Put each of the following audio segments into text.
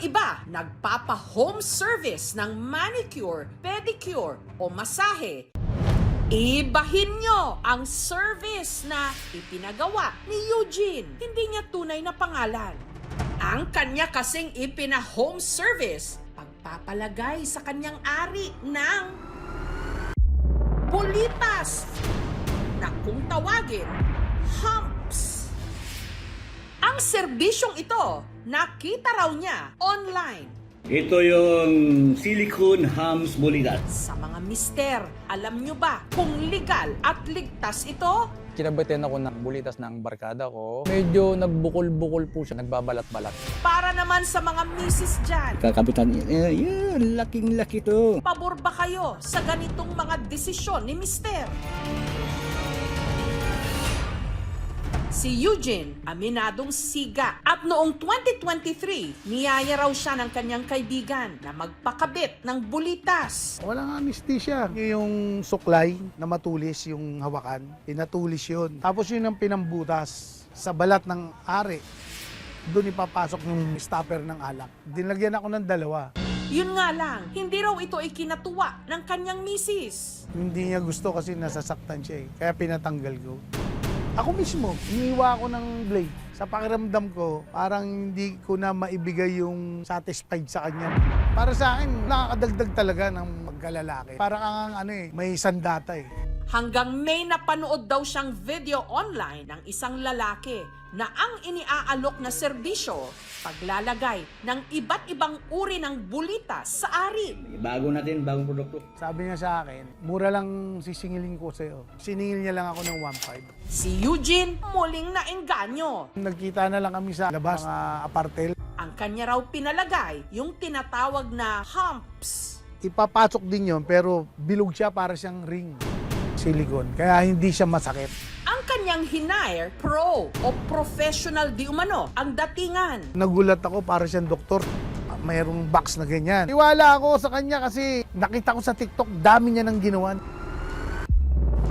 iba, nagpapa-home service ng manicure, pedicure o masahe. Ibahin nyo ang service na ipinagawa ni Eugene. Hindi niya tunay na pangalan. Ang kanya kasing ipina-home service, pagpapalagay sa kanyang ari ng bulitas na kung tawagin, humps. Ang serbisyong ito, nakita raw niya online. Ito yung silicone hams bulitas. Sa mga mister, alam nyo ba kung legal at ligtas ito? Kinabatin ako ng bulitas ng barkada ko. Medyo nagbukol-bukol po siya, nagbabalat-balat. Para naman sa mga misis dyan, Kakapitan, laking-laki to. pabor ba kayo sa ganitong mga desisyon ni mister? Si Eugene, aminadong siga. At noong 2023, niyaya raw siya ng kanyang kaibigan na magpakabit ng bulitas. Walang anesthesia. Yung suklay na matulis yung hawakan, pinatulis yun. Tapos yun ang pinambutas sa balat ng ari. Doon ipapasok yung stopper ng alak. Dinlagyan ako ng 2. Yun nga lang, hindi raw ito ikinatuwa ng kanyang misis. Hindi niya gusto kasi nasasaktan siya eh. Kaya pinatanggal ko. Ako mismo, iniiwa ako ng blade. Sa pakiramdam ko, parang hindi ko na maibigay yung satisfied sa kanya. Para sa akin, nakakadagdag talaga ng magkalalaki. Parang ang may sandata eh. Hanggang may napanood daw siyang video online ng isang lalaki na ang iniaalok na serbisyo, paglalagay ng iba't ibang uri ng bulitas sa ari. Bago natin, bagong produkto. Sabi niya sa akin, mura lang sisingilin ko sa'yo. Siningil niya lang ako ng 1.5. Si Eugene muling naengganyo. Nagkita na lang kami sa labas, mga apartel. Ang kanya raw pinalagay yung tinatawag na humps. Ipapasok din yon pero bilog siya para siyang ring. Silicone, kaya hindi siya masakit. Ang kanyang hinire, pro o professional di umano ang datingan. Nagulat ako para siyang doktor. Mayroong box na ganyan. Iwala ako sa kanya kasi nakita ko sa TikTok, dami niya nang ginawa.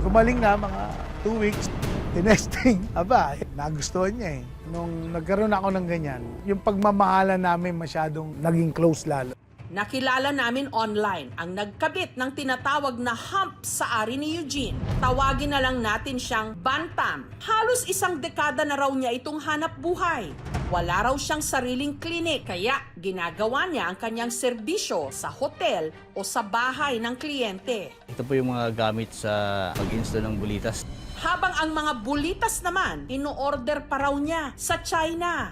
Gumaling na mga 2 weeks. Tinesting. Aba, nagustuhan niya eh. Nung nagkaroon ako ng ganyan, yung pagmamahalan namin masyadong naging close lalo. Nakilala namin online ang nagkabit ng tinatawag na hump sa ari ni Eugene. Tawagin na lang natin siyang Bantam. Halos 1 dekada na raw niya itong hanap buhay. Wala raw siyang sariling klinik, kaya ginagawa niya ang kanyang serbisyo sa hotel o sa bahay ng kliyente. Ito po yung mga gamit sa pag-install ng bulitas. Habang ang mga bulitas naman, ino-order pa raw niya sa China.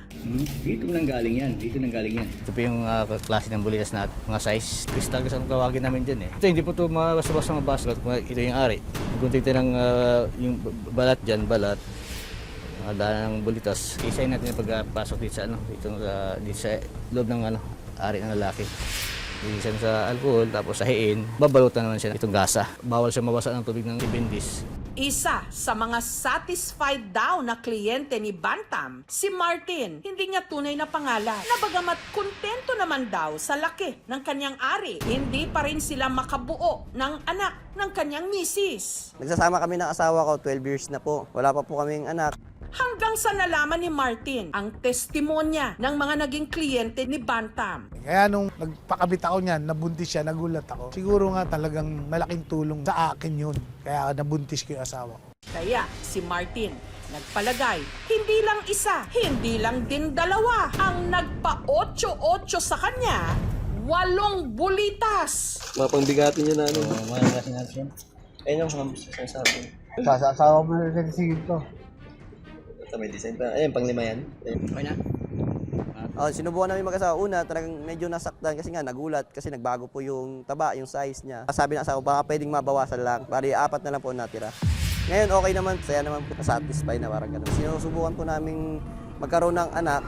Dito nanggaling yan, dito nanggaling yan. Ito po yung klase ng bulitas na mga size. Crystal kasi ang tawagin namin dyan eh. Ito hindi po ito basta-basta mabasa. Ito yung ari. Kung titin ng yung balat dyan, balat. Daan ng bulitas. Isayin natin yung pagpasok dito sa, dito sa loob ng ari ng lalaki. Ilisan sa alcohol, tapos sahiin. Babalutan naman siya itong gasa. Bawal siya mabasa ng tubig ng ibindis. Isa sa mga satisfied daw na kliyente ni Bantam, si Martin. Hindi niya tunay na pangalan. Nabagamat kontento naman daw sa laki ng kanyang ari, hindi pa rin sila makabuo ng anak ng kanyang misis. Nagsasama kami ng asawa ko, 12 years na po. Wala pa po kaming anak. Hanggang sa nalaman ni Martin ang testimonya ng mga naging kliyente ni Bantam. Kaya nung nagpakabit ako niyan, nabuntis siya, nagulat ako. Siguro nga talagang malaking tulong sa akin yun. Kaya nabuntis ko yung asawa ko. Kaya si Martin nagpalagay, hindi lang isa, hindi lang din 2 ang nagpa-8-8 sa kanya, 8 bulitas. Mapangbigatin niya na ano. Mga klase natin. Ayun yung mga sinasabi. Sa asawa mo na nagsigil ko. Ito may design pa. Ayun, pang-5 yan. Okay na? Sinubukan namin mag-asawa. Una, talagang medyo nasaktan kasi nga nagulat kasi nagbago po yung taba, yung size niya. Sabi ng asawa, baka pwedeng mabawasan lang. Bali, 4 na lang po natira. Ngayon, okay naman. Saya naman po. Satisfied na parang ganun. Sinusubukan po namin magkaroon ng anak.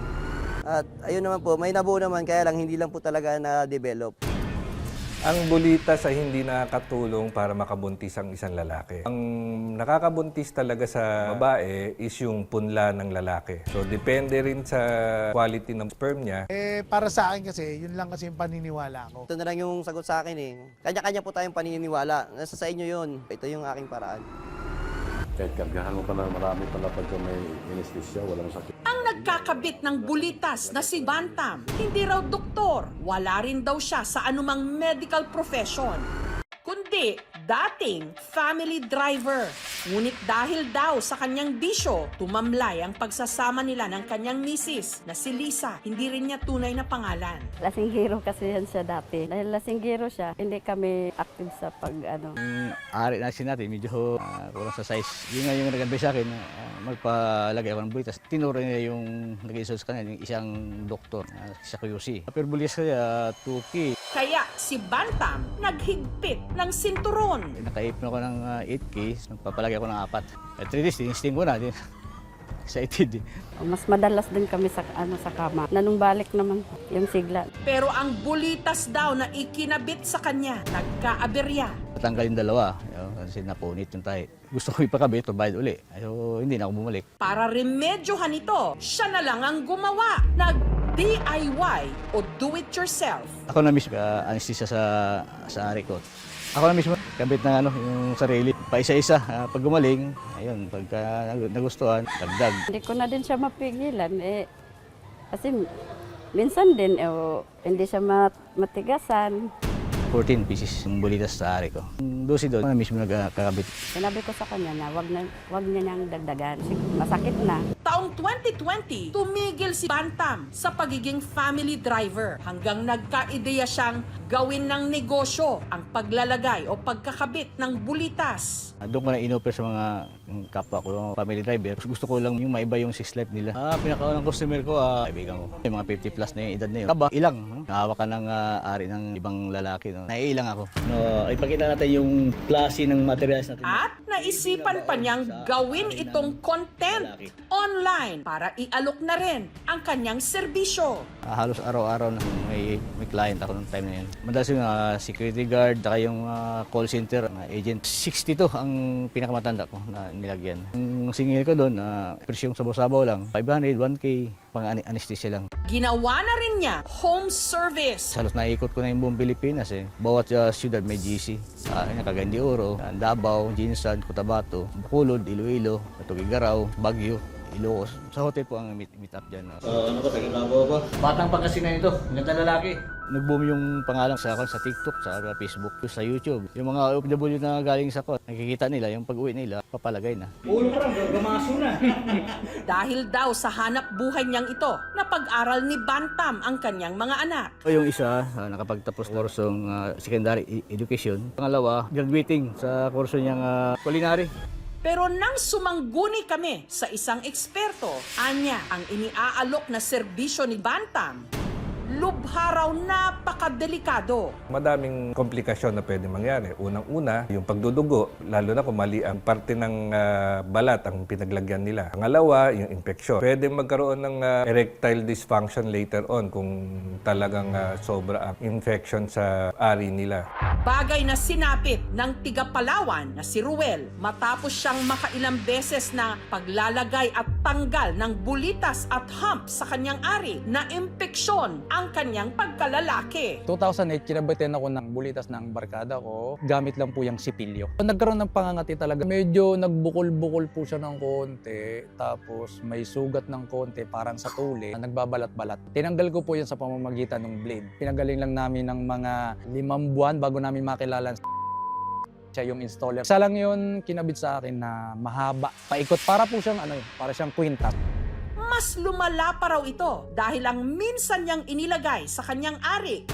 At ayun naman po, may nabuo naman. Kaya lang, hindi lang po talaga na-develop. Ang bulitas ay hindi nakakatulong para makabuntis ang isang lalaki. Ang nakakabuntis talaga sa babae is yung punla ng lalaki. So, depende rin sa quality ng sperm niya. Para sa akin kasi, yun lang kasi yung paniniwala ko. Ito na lang yung sagot sa akin eh. Kanya-kanya po tayong paniniwala. Nasa sa inyo yun. Ito yung aking paraan. Kahit kargahan mo pa na marami pala pagka may anesthesia, walang sakit. Ang nagkakabit ng bulitas na si Bantam, hindi raw doktor, wala rin daw siya sa anumang medical profession, kundi dating family driver. Ngunit dahil daw sa kanyang bisyo, tumamlay ang pagsasama nila ng kanyang misis na si Lisa. Hindi rin niya tunay na pangalan. Lasinggero kasi yan siya dati. Dahil lasinggero siya, hindi kami active sa Yung ari na natin, medyo kulang sa size. Yun nga yung nag-advise sa akin, magpalagay ako ng bulitas. Tinuro niya yung nag-isol sa kanya, yung isang doktor sa QC. Pero bulitas kaya 2K. Kaya si Bantam naghigpit ng sinturon. Nakaipin ako ng 8K, nagpapalagay ako ng 4. 3 days, tinisting ko na. Excited. Mas madalas din kami sa kama. Nanumbalik naman yung sigla. Pero ang bulitas daw na ikinabit sa kanya, nagkaaberya. Natanggal yung dalawa, kasi napunit yung tayo. Gusto ko ipakabit, bayad uli. So, hindi na ako bumalik. Para remedyohan ito, siya na lang ang gumawa. Nag-DIY o do-it-yourself. Ako na mismo, anesthesia sa ari ko. Ako na mismo, kabit ng yung sarili. Paisa-isa, pag gumaling, ayun, pagka nagustuhan, dagdag. Hindi ko na din siya mapigilan. Kasi minsan din, hindi siya matigasan. 14 pieces yung bulitas sa ari ko. Yung dosi doon, ako na mismo nagkakabit. Sinabi ko sa kanya na wag niya nang dagdagan. Masakit na. Taong 2020, tumigil si Bantam sa pagiging family driver hanggang nagkaideya siyang gawin ng negosyo ang paglalagay o pagkakabit ng bulitas. Doon ko na inoffer sa mga kapwa ko, mga family driver. Gusto ko lang yung maiba yung 6 life nila. Pinakaunang customer ko, kaibigan ko. Yung mga 50 plus na yung edad na yun. Kaba, ilang. Nahawak ka ng ari ng ibang lalaki. No? Naiilang ako. Ipakita natin yung klase ng materials natin. At naisipan pa niyang gawin itong content online para ialok na rin ang kanyang serbisyo. Halos araw-araw na may client ako ng time na yun. Madalas yung security guard, saka yung call center, agent. 62 ang pinakamatanda ko na nilagyan. Yung singil ko doon, presyong sabaw-sabaw lang. 500, 1K, pang anesthesia lang. Ginawa na rin niya home service. Halos naikot ko na yung buong Pilipinas eh. Bawat syudad may GC. Cagayan de Oro, Davao, Jinsan, Cotabato, Bacolod, Iloilo, Tugigaraw, Baguio, Ilocos. Sa hotel po ang meet up dyan. Ano ba, taga-Davao ba? Batang Pangasinan ito, ganda lalaki. Nag-boom yung pangalan sa TikTok, sa Facebook, sa YouTube. Yung mga OFW na galing sa kot, nakikita nila yung pag-uwi nila, papalagay na. Ulo ka lang, gamaso na. Dahil daw sa hanap buhay niyang ito, napag-aral ni Bantam ang kanyang mga anak. Yung isa, nakapagtapos kursong secondary education. Pangalawa, graduating sa kurso niyang culinary. Pero nang sumangguni kami sa isang eksperto, anya ang iniaalok na serbisyo ni Bantam, lubha raw napakadelikado. Madaming komplikasyon na pwede mangyari. Unang-una, yung pagdudugo, lalo na kung mali ang parte ng balat ang pinaglagyan nila. Pangalawa, yung infeksyon. Pwede magkaroon ng erectile dysfunction later on kung talagang sobra ang infection sa ari nila. Bagay na sinapit ng tiga Palawan na si Ruel matapos siyang makailang beses na paglalagay at tanggal ng bulitas at hump sa kanyang ari na impeksyon ang kanyang pagkalalaki. 2008, kinabitin ako ng bulitas ng barkada ko. Gamit lang po yung sipilyo. Nagkaroon ng pangangati talaga. Medyo nagbukol-bukol po siya ng konti. Tapos may sugat ng konti, parang sa tuli. Nagbabalat-balat. Tinanggal ko po yan sa pamamagitan ng blade. Pinagaling lang namin ng mga 5 buwan bago namin makilala siya yung installer. Isa lang yun kinabit sa akin na mahaba. Paikot. Para po siyang, para siyang kwinta. Mas lumala pa raw ito dahil ang minsan niyang inilagay sa kanyang ari,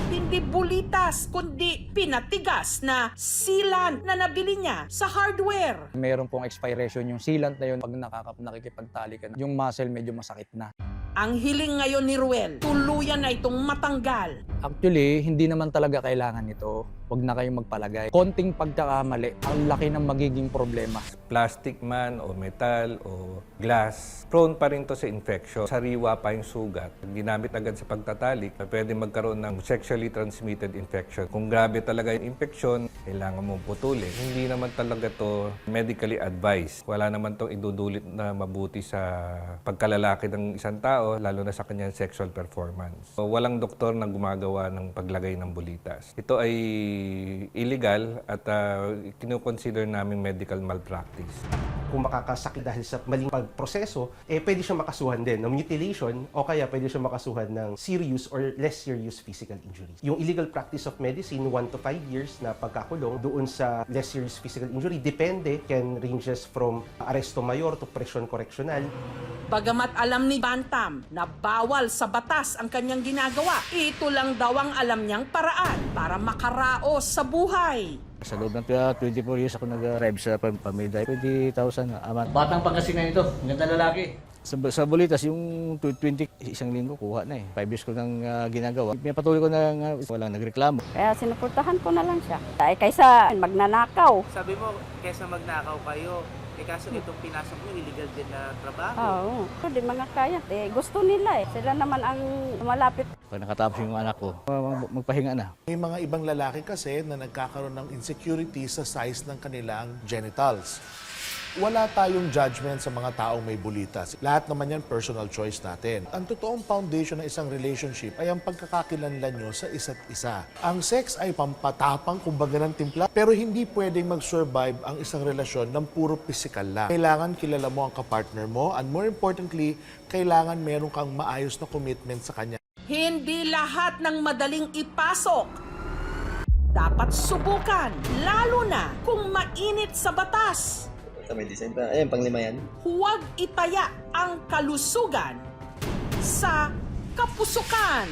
hindi bulitas kundi pinatigas na sealant na nabili niya sa hardware. Meron pong expiration yung sealant na yun. Pag nakikipagtali ka na, yung muscle medyo masakit na. Ang hiling ngayon ni Ruel, tuluyan na itong matanggal. Actually, hindi naman talaga kailangan ito. Huwag na kayong magpalagay. Konting pagkakamali, ang laki ng magiging problema. Plastic man o metal o glass, prone pa rin to sa infection. Sariwa pa yung sugat. Ginamit agad sa pagtatalik, pwede magkaroon ng sexually transmitted infection. Kung grabe talaga yung infection, kailangan mong putulin. Hindi naman talaga to medically advised. Wala naman tong idudulot na mabuti sa pagkalalaki ng isang tao, lalo na sa kanyang sexual performance. So, walang doktor na gumagawa ng paglagay ng bulitas. Ito ay illegal at kinoconsider namin medical malpractice. Kung makakasakit dahil sa maling pagproseso, pwede siyang makasuhan din ng mutilation o kaya pwede siyang makasuhan ng serious or less serious physical injury. Yung illegal practice of medicine, 1 to 5 years na pagkakulong. Doon sa less serious physical injury, depende, can ranges from aresto mayor to presyon correctional. Bagamat alam ni Bantam na bawal sa batas ang kanyang ginagawa, ito lang daw ang alam niyang paraan para makaraos sa buhay. Sa loob ng 24 years ako nag-rev sa pamilya. 20,000 amat. Batang Pangasinan ito, ganda lalaki. Sa Bulitas, yung 20, isang linggo, kuha na eh. 5 years ko nang ginagawa. May patuloy ko na walang nagreklamo. Kaya sinuportahan ko na lang siya. Ay, kaysa magnanakaw. Sabi mo, kaysa magnakaw kayo, kaso itong pinasok nyo, illegal din na trabaho. Oo. Di mga kayat gusto nila Sila naman ang malapit. Pag nakatapos yung anak ko, magpahinga na. May mga ibang lalaki kasi na nagkakaroon ng insecurity sa size ng kanilang genitals. Wala tayong judgment sa mga taong may bulitas. Lahat naman yan personal choice natin. Ang totoong foundation ng isang relationship ay ang pagkakakilanlan nyo sa isa't isa. Ang sex ay pampatapang, kumbaga ng timpla, pero hindi pwedeng mag-survive ang isang relasyon ng puro physical lang. Kailangan kilala mo ang kapartner mo, and more importantly, kailangan meron kang maayos na commitment sa kanya. Hindi lahat ng madaling ipasok dapat subukan, lalo na kung mainit sa batas. Sa may design pa. Ayan, panglima yan. Huwag itaya ang kalusugan sa kapusukan.